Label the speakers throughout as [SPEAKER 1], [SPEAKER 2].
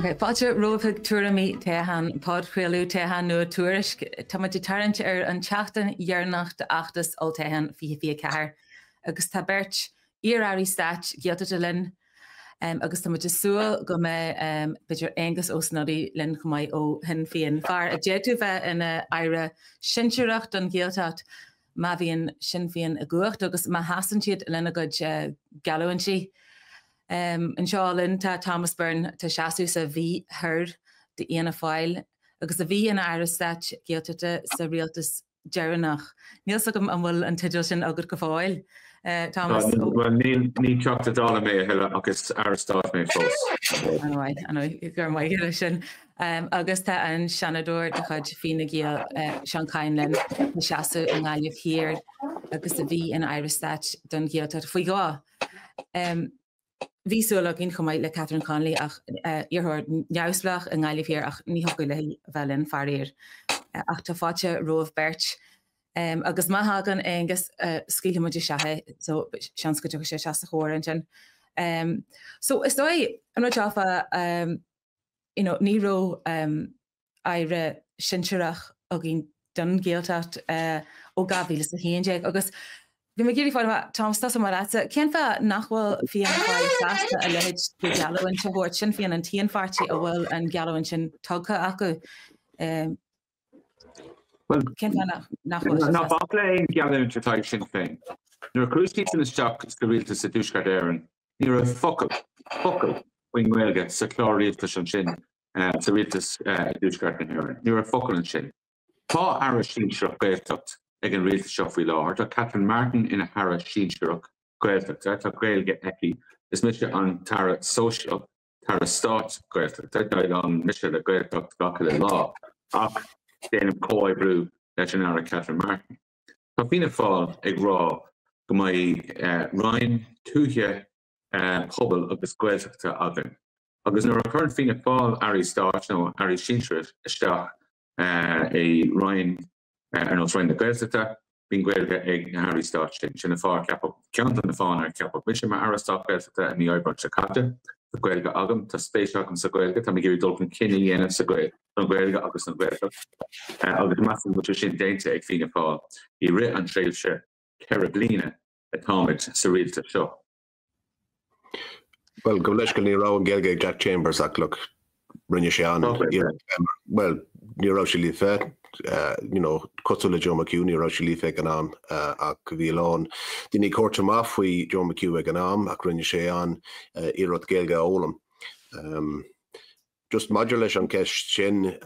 [SPEAKER 1] Páte rópha Tuairimí Toghcháin pád Toghcháin nua Tuairisc tá muid tarrant an teachtain dhearnach de achtas olltoghchán fi ceathair agus tá bheirt t-iar-aire stáit Gaeltachta lena agus tá muid súil go mé beidir agus ó snodí lena go mbeidh ó hin fion fear a déadú bheith ina aire sinseoireacht don Gaeltacht má bhíonn sin fion a gcuacht agus má hasan siad lena go galúann si. In Seálinn tá Thomas Byrne tá seaú sa bhí third de ana fáil agus a bhí ina aire stáit Gaeltachta sa Rialtas dearnach. Níl agam an bhfuil an tiidir sin agad go fáil. Thomas.
[SPEAKER 2] Well, ní ceachta dála mé heile agus airstát mé fós.
[SPEAKER 1] Anhaid, gur mai heile sin. Agus tá an seanadúir de chuid fina Gael Seán Kyne linn na seaú an gáileh hir agus a bhí in aire stáit don Gaeltachta faoi gá. Bhí súla gin chumáid le Catherine Conley ach iarthir neamhsplach an gáileh hir ach ní thuga le bhelinn farír. Ach tá fáte roimh bheirt. Agus má hagan agus scíle muidir sethe, so sean go sé seasta chóir sin. So is dói an teafa ní ró aire sinseoireach a gin don Gaeltacht ó gabhílas a hééag agus bhí me géirí fáil Thomas tá mar rása cén fe nachhfuil fion fáil seasta a leid go gealahain sin bhórt sin fion an tíon fartí a bhfuil an gealahain sin tugcha acu.
[SPEAKER 2] Na bhla éon gealahain táid sin féin. Nuair cruúsí in isteach go Rialtas sa dúsgart éireann, ní ra focail bhain Gaeilge sa chláiríomhtas an sin sa Rialtas dúsgart an éireann. Ní ra focail an sin. Tá aire síseach Gaeltacht ag an Rialtas seo faoi láthair. Tá Catherine Martin ina aire síseach Gaeltacht. Tá Gaeilge eici. Is mise an tara social, tara stáit Gaeltacht. Tá an mise le Gaeltacht gacha le lá. Ach déanam cóibrú leis an aire Catherine Martin. Tá fína fáil ag rá go mbeidh Ryan túthe pobal agus Gaeltachta agan. Agus nuair a chuir fína fáil airí stáit nó airí síseach isteach é Ryan ar nó Ryan na Gaeltachta, bhín Gaeilge ag na airí stáit sin fáil ceapach ceantar na fáin ar ceapach mis mar aire stáit Gaeltachta ní oibre sa caite. Tá Gaeilge agam, tá spéis agam sa Gaeilge, tá géirí dul an cinenne dhéanamh sa Gaeilge agus an Gaeltacht. Agus measc go sin déinte ag fína fáil í ri an tréimhse ceithre bliana a táid sa Rialtas seo.
[SPEAKER 3] Well, go leis go ní rá an Gaeilge Jack Chambers ach look rinne sé an. Well, ní rá sé lí fé, cosú le Joe McHugh ní rá sé lí fé an am ach bhí lán. Dí cuairt amach faoi Joe McHugh ag an am ach rinne sé an i rud Gaeilge ólam. Just maidir leis an ceist sin,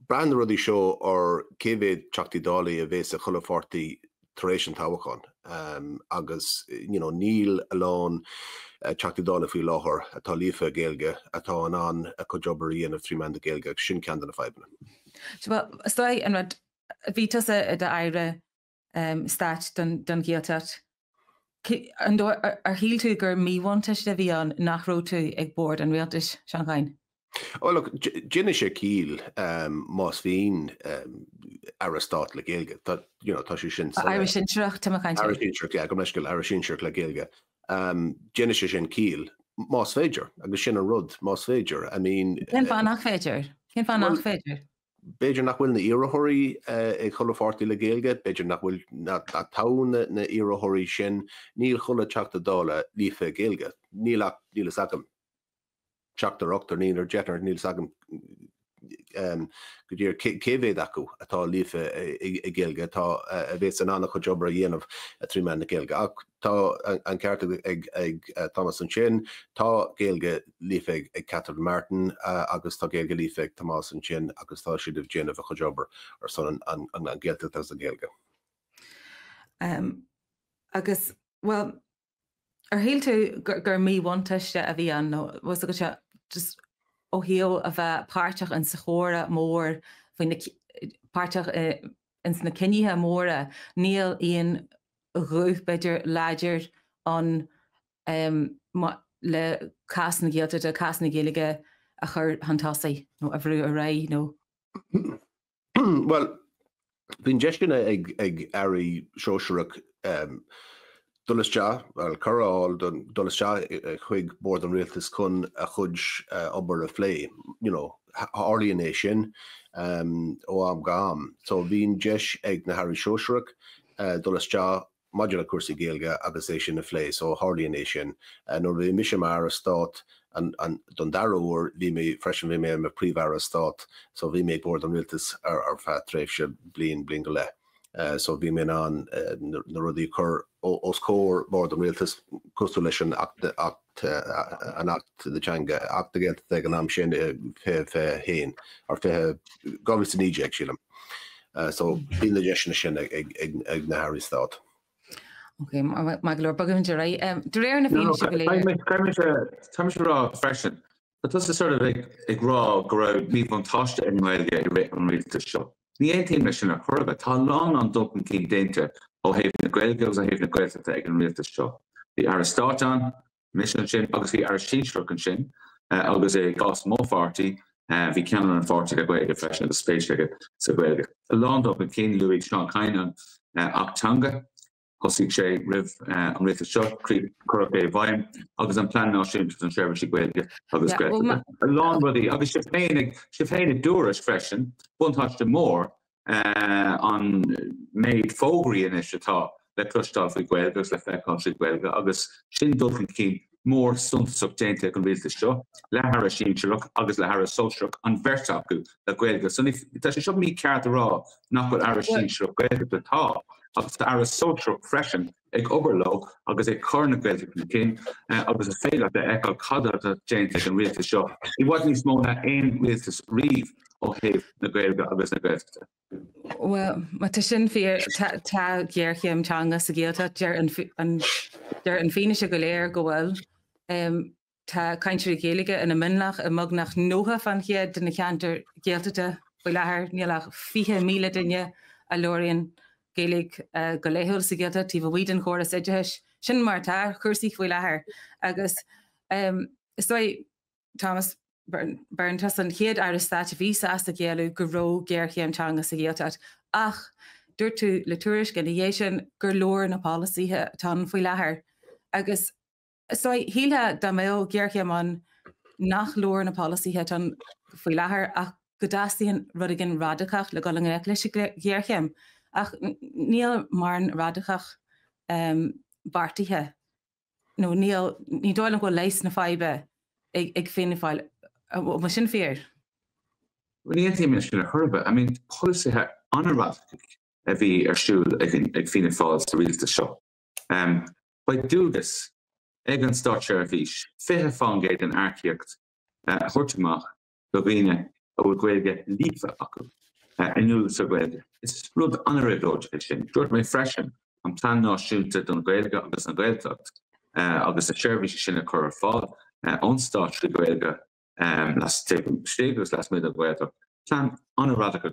[SPEAKER 3] brand rudí seo ar céhéad teachtaí dálaí a bheith a chulafortaí tar éis an t-iar-aire agus níl alán teachtaí dála faoi láthair atá líofa Gaeilge atá an a chujobar íanamh trí man de Gaeilge sin cean na feibanna.
[SPEAKER 1] Stoi an rud vítas a de aire stáit don Gaeltacht. Ar híl tú gur míhainteis de bhí an nachró tú ag bord an Rialtas Seán Kyne?
[SPEAKER 3] Oh, look, jinne sé cíl más bhín aire stáit le Gaeilge. Tá sé sin.
[SPEAKER 1] Aire sinseoireacht tá cainte.
[SPEAKER 3] Aire sinseoireacht, yeah, go meisceil aire sinseoireacht le Gaeilge. Jinne sé sin cíl más féidir, agus sin a rud más féidir. I mean,
[SPEAKER 1] Cén fá nach féidir? Cén fá nach féidir?
[SPEAKER 3] Beidir nach bhfuil na iarrthirí ag chulafortaí le Gaeilge, beidir nach bhfuil na tán na iarrthirí sin níl chula teachta dála líofa Gaeilge. Níl agam teachtar ochtar níl ar jetar níl agam go dtír céhéad acu atá líofa i Gaeilge tá a bheits an annach chujobar a dhéanamh a trí man na Gaeilge. Ach tá an ceart ag Thomas an sin, tá Gaeilge líofa ag Catherine Martin agus tá Gaeilge líofa ag Thomas an sin agus tá siad déanamh a chujobar ar son an Gaeltacht as a Gaeilge.
[SPEAKER 1] Agus, well, ar híl tú gur míhainteiste a bhí an nó was go se just ó híal a bheith páirteach an sa chóra mór faoin páirteach in na cinnithe móra níl íon ruúh beidir láidir an le cas na Gaeltachta cas na Gaeilge a chur hantásaí nó a bhrú a ré nó.
[SPEAKER 3] Well, bhín deiscinna ag airí seoisireach Dulasja, well, Curraall, Dulasja, Huig, Board and Rialtas Kun, a Hudge, Ubber a Flay, alienation, Oam Gam. So, Veen Jesh, Egg Nahari Shoshruk, Dulasja, Modular Kursi Gaelga, Aggregation of Flay, so alienation, and Norway Mishamara Stott, and Dundaro or Vime, fresh and Vime, a Prevara Stott, so Vime Board and Rialtas are fat Trafsha, Blingale. So we mean on the Ruddy Cur Oscore Board and Rialtas Constellation act the teanga act the Gaeltachta Seán Kyne Hain or Gavis in Egypt. So being the gestion ag na Harry's thought.
[SPEAKER 1] Okay, my lord, bugam Jerry. Tuairimí
[SPEAKER 2] Thomas Byrne freshen. But that's a sort of like raw grow me von Toghcha in my Rialtas show. The 18 mission of Curva, how long on Duncan King Dainter, or Haven the Gaelgos, or Haven the Gaeltachta and Rialtas show. The Aristotan, mission shin, obviously Arishin Shrukan shin, obviously Goss Mo Farty, the Canon and Farty, the Gaelga fashion, the space ticket, so Gaelga. A long Duncan King, Louis Seán Kyne, Octanga, Hosik Shay, Riv, and Rialtas show, Creek, Curva, Vine, obviously I'm planning on shooting to share with Gaelga, obviously Gaelga. A long ruddy, obviously Shifhain Durish freshen, one touch the more. On made Fogri in Ishita, le Clushtal for Gaelgas, le Fair Country Gaelga, Agus Shin Duncan King, more sun subtainted and Rialtas show, Le Harashin Chiruk, Agus Le Haras Solstruk, and Vertaku, the Gaelgas. So if it should be card raw, not with Arashin Chiruk, Gaelga the top, Agus the Aras Solstruk freshen, Eg Oberlow, Agus a Corner Gaelga King, Agus a fail at the Echo Coda, the Jaintek and Rialtas show. It wasn't small that in Rialtas Reeve. Okay, na Gaelga agus na Gaeltachta.
[SPEAKER 1] Well, but sin fear ta géarchéim teanga sa Gaelta der an Finish go léir go bhfuil tá cainteoirí Gaeilge in a minlach a mugnach nóha fan chiad den na cheantar Gaeltachta bhfuil lethir nílach 4,000 duine a lóiríonn Gaeilg go léithúil sa Gaelta tí bh bhuidan chóras idirtheis sin mar tá chuirsaí bhfuil lethir agus is Thomas Byrne tas an chéad aire stáit bhí as a Gaelú go ró géarchéim teanga sa Gaelta ach dúirt tú le Tuairisc go dhé sin gur leor na pólacíthe tá faoi lethir agus híle dá mé géarchéimeanna nach leor na pólacíthe tá faoi lethir ach go dasaíonn rud gin radicach le go an eiclis géarchéim ach níl mar an radicach bpáirtithe nó ní dóil an go léis na faibe ag fin fáil was sin fear.
[SPEAKER 2] When you think mission herba, I mean, policy had honorable every shoe ag fin falls to real the show. By do this, egan start share fish, fair fangate and architect, hortimach, Lovina, or Gaelga Lifa Aku, and you so well. It's road honorable education. George my freshen, I'm planning on shooting on Gaelga, Agus and Gaeltacht, Agus a share fish in a curve fall, on start to Gaelga. Last Stegos last minute weather plan on a radical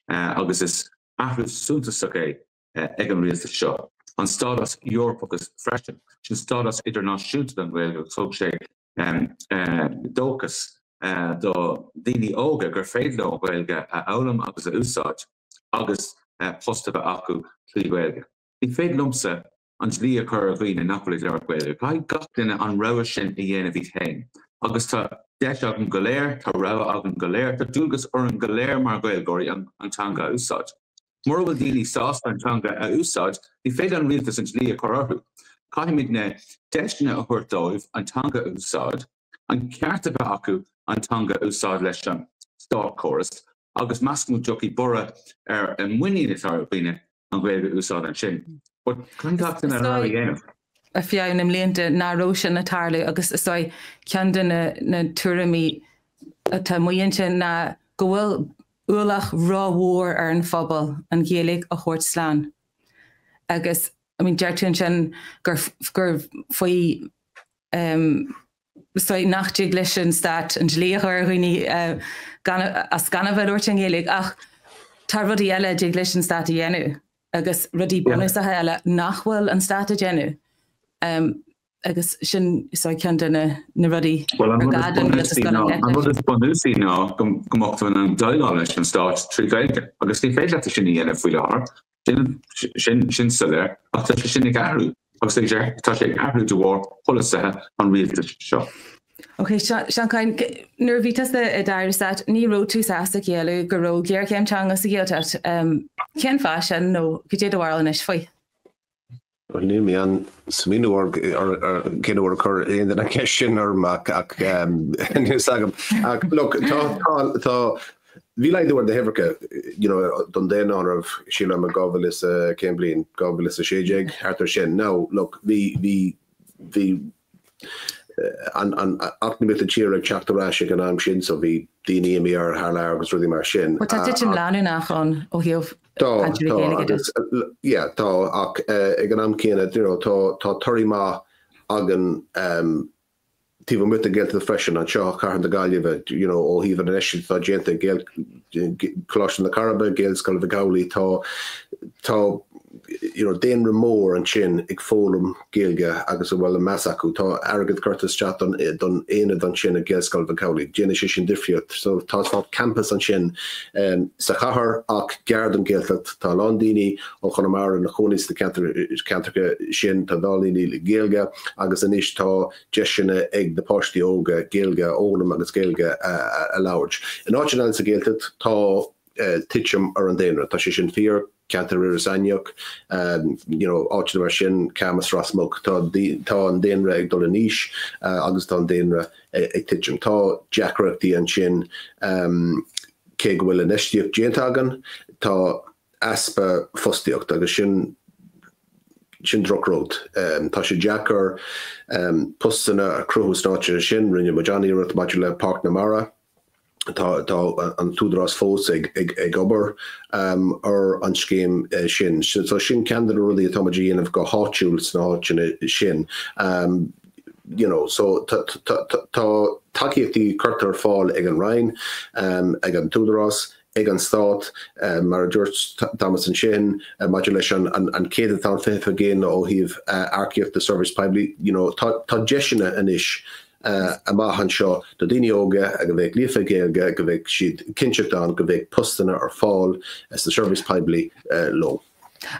[SPEAKER 2] August is after soon to suck Egan reels the show on Stardust Europe is fresh she Stardust international shoot them well so say Docus the Dini Oga Gerfeidlo Welga Aulam Agus Usaj August Postava Aku Three Welga the Fade Lumpsa on Lia Curvine in Napoli Welga I got in on Rowishin Ian of Hain August Desh agan galéir, tá rá agan galéir, tá dúgus ar an galéir mar Gaelgóirí an teanga úsáid. Mór bhfuil daoine sás an teanga a úsáid, ní féidir an rialtas an slí a choráthú. Caithimid na deisina a thuirdóibh an teanga úsáid, an cearta bheith acu an teanga úsáid leis an stáit choras, agus meascmú joci bora ar an muine is ar bhíine an Gaelga úsáid an sin. But contact in a rá dhéanamh.
[SPEAKER 1] A fiann im léanta náró na tarla agus ceandan na Tuairimí tá muointe na go bhfuil uallach rámhór ar an phobal an Gaeilg a chóirt slán. Agus deirtún sin gur faoi nachtíigh leis an stáit an dlíochar chuoine as ganna bheith uirt an Gaeilg ach tá rudí eile díag leis an stáit a dhéanú agus rudí bonus a eile nachhfuil an stáit a dhéanú. Agus sin ceanna na rudí
[SPEAKER 2] ar gadan bonúsí ná gomachta an dailá leis an stáit trí Gaeilge agus ní féidir sin dhéanamh faoi láthair sin sa léir ach tá sin ag airú agus tá sé ahrú do bhór cholasathe an rialtas seo.
[SPEAKER 1] Okay, Seán Kyne, nuair bhítas a d-iarrasat, ní ró tú sásta céalú go ró géarchéimeanna sa Gaeltacht. Cean fá sin nó go dé bhhail is faoi?
[SPEAKER 3] Well, ní mi an smínúir cinúir chur aon an ceisisin ar mac ach sagam. Look, tá bhí leidúir de Hevercha, don déanaí of síla me gábhfuil is céim bliain, gábhfuil is a séideag hartar sin. Now, look, bhí an acnimit a tíir ag teachtarráise an am sin, so bhí daoine mí ar thar agus ruí mar sin.
[SPEAKER 1] Tá duit leanú nachán ó hiomh
[SPEAKER 3] Tá ach ag an am céine tá tuairimí agan tíh mu a Gaeltachta freisin an seo carthan de Gaillimh ó híomh an eisiú tá déanta Coláiste na Caraba, Gaelscoil bh Gaulaí tá déan mór an sin ag fólam Gaeilge agus bhfuil an meas acu tá agad curtas chat don éad an sin a Gaelscoil bh Gaulaí. Déana sé sin difriúcht, so tá campus an sin sa chathair ach geard an Gaeltacht tá lán daoine ó Chonamara na chónís de Cantarcha sin tá dálaoine le Gaeilge agus inis tá de sinna ag de páistí óga Gaeilge ónam agus Gaeilge a labhairt. In áitina sa Gaeltacht tá titim ar an déanra, tá sé sin fíor Cantar Sanneach, áitina mar sin camas rasmog, tá an déanra ag dul níis agus tá an déanra ag titim. Tá deacreachtaí an sin cé go bhfuil an eistíocht déanta agan, tá aspa fostaíocht agus sin drogród. Tá sé deacar pustanna a cruthús náitir sin rinne Mojani rut maidir le Park na Mara. Tá an túdrás fós ag obair ar an scéim sin. So sin ceann ruí atá díanamh go háitiúil sná sin. So tá takeíochtaí curtar fáil ag an Rhein, ag an túdrás, ag an stáit, mar dúirt Thomas an sin, maidir leis an céad atá fithe géin ó híomh arcíocht de service public, tá deisina inis a maithan seo do daoine óga a go bheith líofa Gaeilge, go bheith siad cinseachtáin, go bheith postanna ar fáil as the service public low.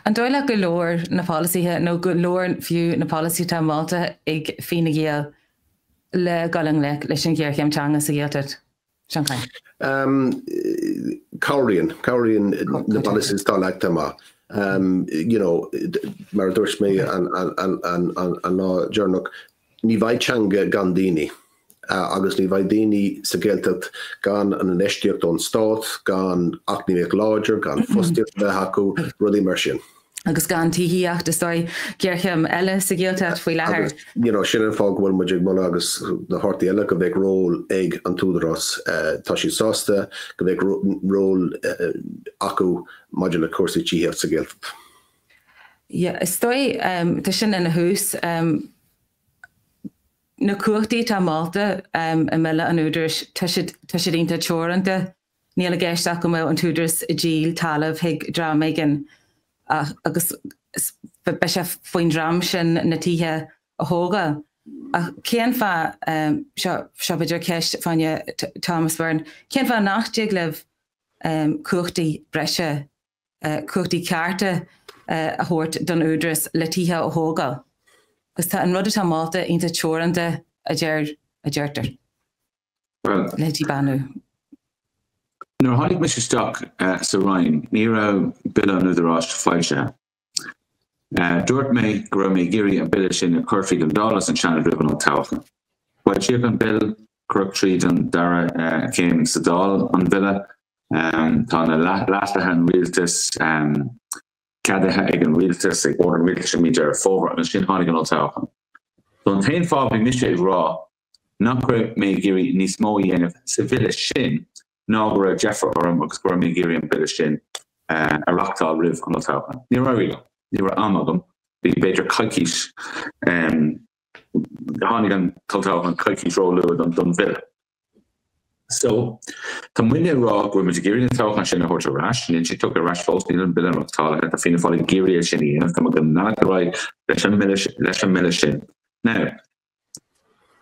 [SPEAKER 1] An dóile go leor na polaithe nó go leor fiú na polaití tá Malta ag Fine Gael le galang leis an géarchéimeanna sa Gaeltacht. Seán Kyne. Cáiríonn
[SPEAKER 3] na polaití tá leachta má. Mar dúirt mé an ná dearnach ní bhaid teanga gan daoine, agus ní bhaid daoine sa Gaeltacht gan an eistíocht ón stáit, gan acníocht láidir, gan fostaíocht bheith acu, rudí mar sin.
[SPEAKER 1] Agus gan tithíochta géarchéim eile sa Gaeltacht faoi lethir.
[SPEAKER 3] Sin an fág bhfuil muidir muna agus na háirtaí eile go bheith ról ag an túdrás tá sí sásta, go bheith ról acu maidir le cuasaí tithíocht sa Gaeltacht.
[SPEAKER 1] Stoi tá sin ina hús na cuachtaí tá Malta a meile an údras tá sé dínta teoranta níl a gceisteach go mbeadh an túdras a díl talamh ag drámaigin agus be sé faoin drám sin na tithe a thóga. Céan fá seo beidir ceist fáinne Thomas Byrne, céan fá nachdeag leh cuachtaí breise, cuachtaí cearta a thuirt don údras le tithe a thóga. Gus tá an rud atá Malta ionta teoranta a deirtar.
[SPEAKER 2] Well,
[SPEAKER 1] Letí banú.
[SPEAKER 2] Nuair tháinig me isteach sa Rhein, ní raibh bille an údarás fáilte. Dúirt mé go raibh mé géirí an bille sin a chuirfií an dálas an seanna ruúban an tábhacha. Bhaid siad an bill cruach tríd an dara céim sa dál an bille, tá na láithe an rialtas cadethe ag an rialtas ag bór an rialtas mí dear fóbhar an sin tháinig an tábhacha. Don tain fáb ag níos ag rá, nach raibh mé géirí níos mó dhéanamh sa bille sin, ná go raibh Jeffar orm agus go raibh mé géirí an bille sin a rachtáil rih an tábhacha. Ní raibh rial. Ní raibh amagam, bhí beidir caicís tháinig an tábhacha an caicís róluad an don bille. So, tá muine rá go raibh géirí an tábhacha sin a thuirt a rás, níl si tugadh rás fós níl an bille an rachtáil a fína fáil géirí sin íanamh, tá go ná go raibh leis an mille sin. Now,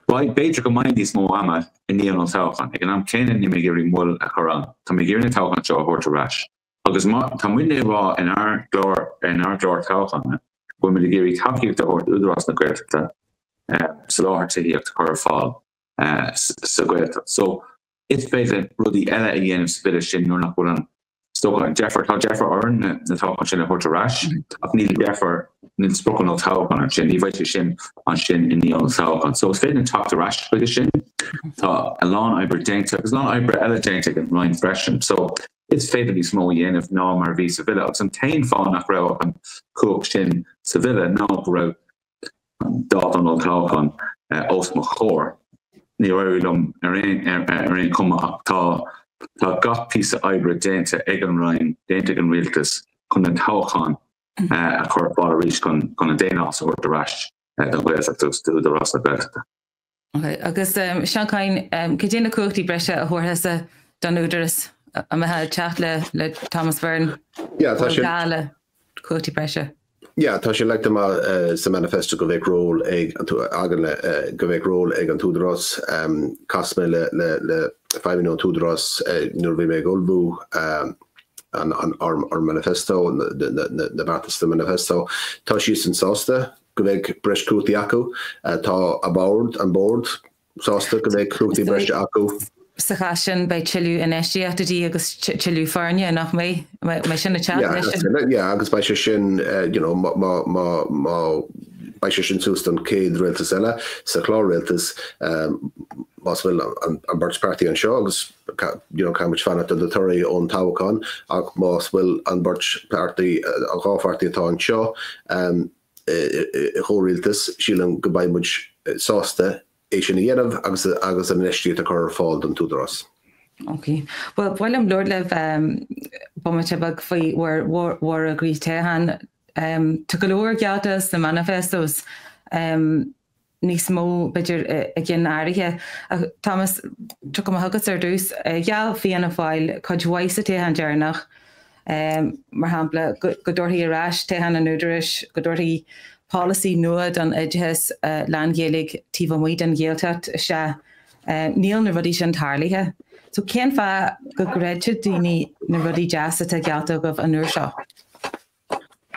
[SPEAKER 2] beidir go maidin níos mó ama in níl an tábhacha, ag an am céine ní mé géirí mul a chorán, tá mé géirí an tábhacha seo a thuirt a rás. Agus tá muine rá in our glór tábhacha, when we géirí tithíochta or údarás na Gaeltachta sa láthar tithíochta chur fáil sa Gaeltachta. So it's better rudí eile a dhéanamh sa bit sin nuair nach bhfuil an stocha Jeffar orn na táchán sin a chuirte ras ach níl Jeffar níl sprocan ó táchán an sin ní bhaite sin an sin in níl táchán. So it's féidir an táchta ras chuige sin tá a lán oibre déanta agus lán oibre eile déanta an roiin freisin. So it's féidir ní smó dhéanamh ná mar bhí sa bhile agus an tain fáin nach raibh an cúach sin sa bhile ná go raibh dát an ó táchán os mo chóir. Ní raibh ar aon cuma ach tá gach píosa oibre déanta ag an roiin déanta an rialtas chun an táchán a chur fáil arís chun an déanás ó de ras an Gaeltachta de ras na Gaeltachta.
[SPEAKER 1] Okay, agus Seán Kyne, go dtí na cúchtaí breise a thuairtha don údaras a mé teach le Thomas Byrne gála cúchtaí breise.
[SPEAKER 3] Ja, tá sé leite sa manifesto go bhéh ról ag go bhéh ról ag an túdras casme le 5 milliún túdras nuair bhí mé golbú an manifesto na bheirt manifesto. Tá sí san sásta go bhéh breis cúchtaí acu tá an board sásta go bhéh cúchtaí breis acu.
[SPEAKER 1] Sa chasin bei tiilú in éisteachtaí agus tiilú farne nach mé sin na chat.
[SPEAKER 3] Ja, agus bei sin bei sin sústan céad rialtas eile sa chlár rialtas más bhfuil an bpáirtithe an seo agus caiimiid fanna do tuairí ón toghchán ach más bhfuil an bpáirtithe an gábhhartaí atá an seo chórialtas sílan go bbaidmuid sásta sin dhéanamh agus an eistí a chur fáil don túdras.
[SPEAKER 1] Okay. Well, bhfuil am Lord leh bommate bag faoi war a grí tehan tu go leor Rialtas na manifestos níos mó beidir a gin áirithe. Thomas, tu go thugus ar dús geall fianna fáil chuid mhaith a tehan dearnach mar hampla go dúirthaí arás tehan an údaris go dúirthaí policy nuad an idhes landgélig tíomh muid an Gaeltacht se níl na rudí sin tharlaithe. So cén fa go gréide daoine na rudí deasata Gaeltach an uair seo?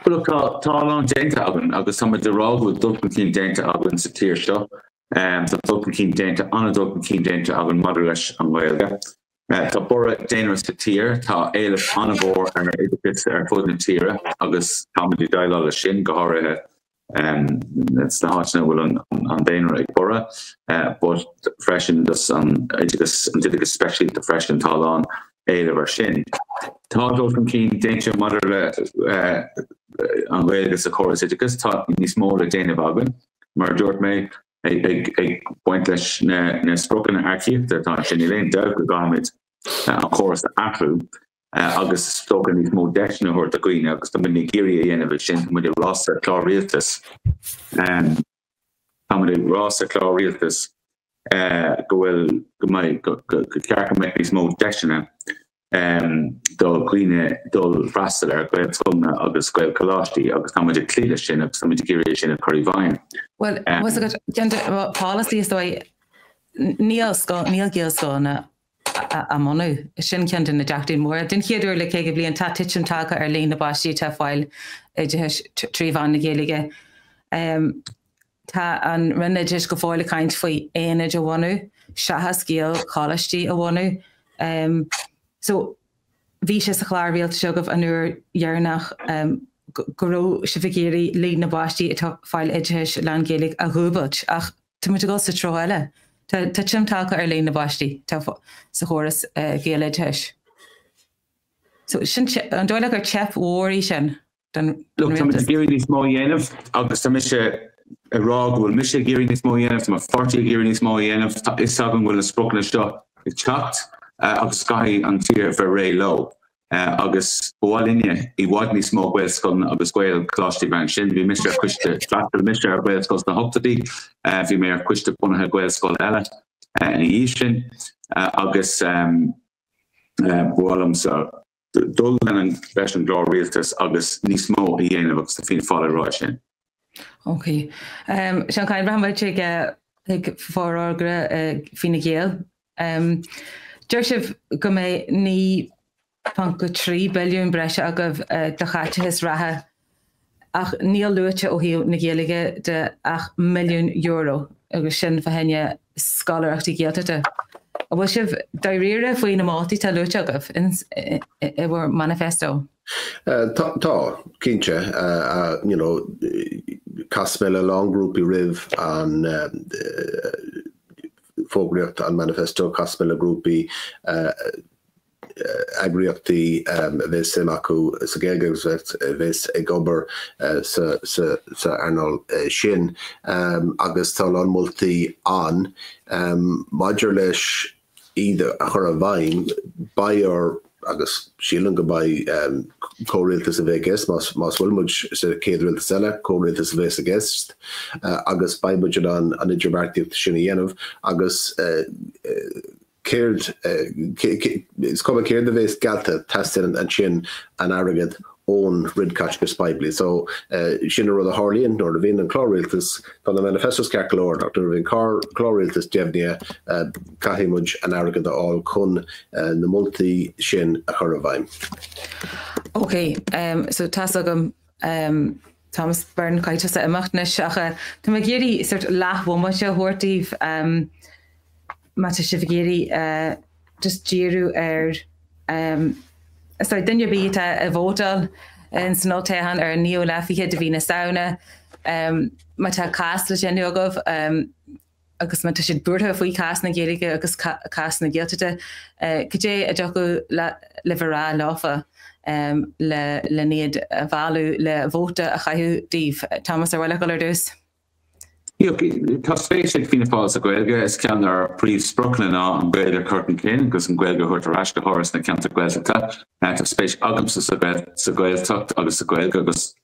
[SPEAKER 2] Well, tá an déanta agan agus tá de rágú dulcan cín déanta agan sa tíir seo. Tá dulcan cín déanta anna dulcan cín déanta agan mar leis an Gaeilge. Tá bora déanamh sa tír, tá éile anna bhór ar idirpit ar fud na tíre agus tá muid daile le sin go háirithe it's the hard to know on Dane Bora, but fresh in this especially the fresh in Talon eile ver sin. Tá from Keen danger mother an Gaelgus a chorus agus tá ní smóla déanamh agan mar dúirt mé ag point leis na sprocan archíochta tá sin i léon deag go gáid an chorus athú agus stogan níos mó deisna chuir a gcuoine agus tá muna géirí a dhéanamh sin mu Rialtas chlár Rialtas tá mu Rialtas chlár Rialtas go bhfuil go cearcha mé níos mó deisina dul cuioine dul freastal ar Gael Scoilne agus Gael Coláistí agus tá muidir clíile sin agus tá muidir géirí sin a chuirí bhain.
[SPEAKER 1] Well, was a gender policy is dói níl Gael Scoilne a manu sin cean na deachtaí mór. Din chéadú le cé go blion tá titim tacha ar líon na baisí tá fáil tríomhán na Gaeilge. Tá an rinne dis go fáil caint faoi éanaid a bhhainú, seachas Gael Coláistí a bhhainú. So bhí sé sa chláir Rialtas seogah an uair dhearnach go raibh sé bhgéirí líon na baisí atá fáil idtheis lean Gaeilge a dhúbailt ach tá muid go sa tro eile. Tá tim tacha ar líon na baisí tá sa chóras Gael idtheis. So sin an dóile gur chep mhórí sin.
[SPEAKER 2] Look, tá muid géirí níos mó dhéanamh agus tá mise a rág bhfuil mise géirí níos mó dhéanamh, tá 40 géirí níos mó dhéanamh, is sagan bhfuil na sprocanna seo ag teacht agus scaí an tír bheith ré lo. Agus bháilíne I bháid níos mó Gael Scoilne agus Gael Coláistí bheith sin, bhí mise ar cuiste fleachtar mise ar Gael Scoilne na hoptaí, bhí mé ar cuiste bunathe Gael Scoil eile in dhíos sin, agus bhálam sa dul an leis an glár Rialtas agus níos mó I dhéanamh agus tá fin fáil rá sin.
[SPEAKER 1] Okay. Seán Kyne bhfuil ag fárágra fina Gael. Dúir sibh go mé ní pan go 3 billiún breise agah do chaitethas ratha ach níl luaite ó hiú na Gaeilge de €8 milliún agus sin fahéine scoláireachtaí Gaeltachta. A bhfuil sibh t-iar-aire faoin na mátaí tá luaite agah i bhfuair manifesto.
[SPEAKER 3] Tá, cínte, Casmel a long group I riv an fógraíocht an manifesto Casmel a group I agriochtaí bheith sim acu sa Gaeilge agus bheith ag obair sa Arnold sin agus tá an multaí an maidir leis iad a chur a bhain bair agus sílan go bai cóirialtas a bheith gist más bhfuil muid sa céad rialtas eile cóirialtas a bheith a gist agus baimid an idirbeartaíocht sin a dhéanamh agus céard is cum céard a bheith galta testin an sin an airgid ón ridcach go Spibli. So sin rud a Harlíonn nó a bhíon an chláirialtas gan na manifestos cearclóir ach nuair a bhíon chláirialtas deimhne caithimid an airgid aáil chun na multaí sin a chur a bhaim.
[SPEAKER 1] Okay, so tas agam Thomas Byrne caiite sa imachtanis acha tá me géirí sort leathmhaise thuirtaíh mata si géirí just díú so dunne bíte a bhódal in snoltéhan nío lefihe de bhína saona mata cast le sin agah agus mata si burtha faoi cast na Gaeilge agus cast na Gaeltachta cé a docu le bhrá láfa le níad bhálú le bhóta a chaithú díobh Thomas ar bhile golar dús.
[SPEAKER 2] Tá spéisial fina fáil sa Gaeilge is ceann ar príomh sprocna ná an Gaeilge chuirn céin agus an Gaeilge chuirt ar eisce thuras na ceanta Gaeltachta. Tá spéis agam sa Gaeltacht agus sa Gaeilge agus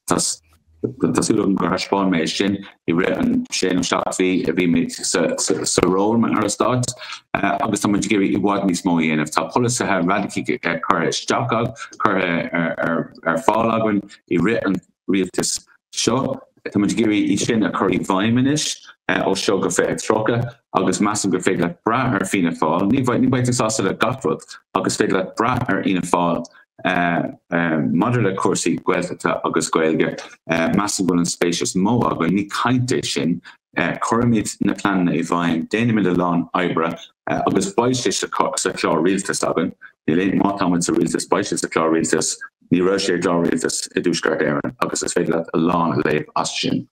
[SPEAKER 2] Tásúlum gur haspáin mé sin I ré an sin an seachtaí a bhí mé sa róm ar stáit agus tá muid géirí I bhád níos mó dhéanamh. Tá polisathe radicí chur isteach chur ar fáil agan I ré an rialtas seo. Tá muid géirí I sin a chur I bhaiminis ó seo go féh trocha agus measam go féh le bra ar fina fáil. Ní bhaid sása le gafrod agus féh le bra ar ina fáil. Maidir le cuasaí Gaeltachta agus Gaeilge measam bhfuil an spéisios mó agan ní cainte sin chuirmid na Pléann I bhaim déanaí le lán oibre agus baiste sa chlár rialtas agan ní léon mátáid sa rialtas baiste sa chlár rialtas ní raibh sé chlár rialtas I dúsgart éireann agus is féidir le a lán a léamh as sin.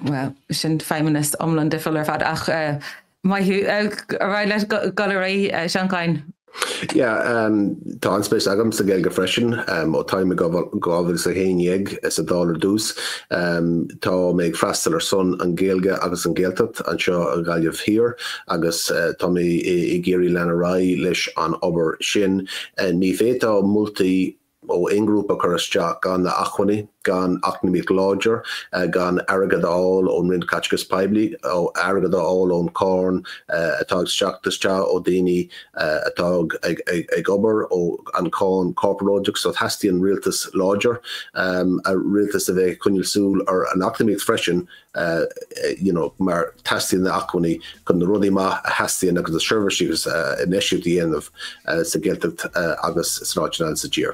[SPEAKER 1] Well, sin feiminis omlan difil ar fad ach maithú ar bhaid leis Gaeltachta Seán Kyne.
[SPEAKER 3] Tá an spéis agam sa Gaeilge freisin ó táim gábhfuil sa héineag is a dálar dús. Tá méid freistal ar son an Gaeilge agus an Gaeltacht an seo a gaiileh hir agus tá mé I géirí lena leis an obair sin. Ní fétá multaí ó ingrúpa chur isteach gan na achhainní gan achnamí láidir gan airgad áil ón ridcach go Spibli ó airgad áil ón cárn atá seachtaiste ó daoine atá ag obair ó an cán corporóideach so theastaíonn rialtas láidir a rialtas a bheith chuinneal súil ar an achnamí freisin mar teastaíonn na achhainní chun na rudaí maith a theastaíonn agus a seirbhísí agus in eisiútaí dhéanamh sa Gaeltacht agus sráidteáin sa dír.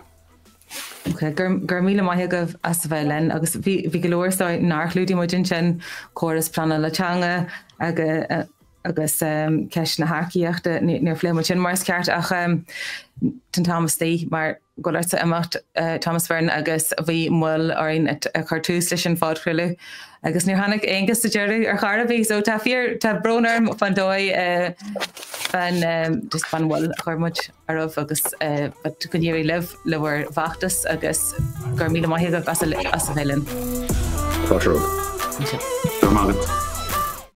[SPEAKER 1] Okay, gur míle maithe goh as bheith len agus bhí go leorstáid nachlúdí muid sin choras planna le teanga agus ceis na háciíochta níor phléim sin mar ceart ach tan Thomas T mar goirta amacht Thomas Byrne agus bhí mil áin a chuirtús leis sin fád chruileú agus níor hanig égus sa deirú ar charabhí so tá brónar fan dói just fan bhil chuirmuid armh agus chunéirí le bhar bhachtas agus gur míle maithe goh as a bhéilinn.
[SPEAKER 3] Tá seo.
[SPEAKER 2] Tá mágad.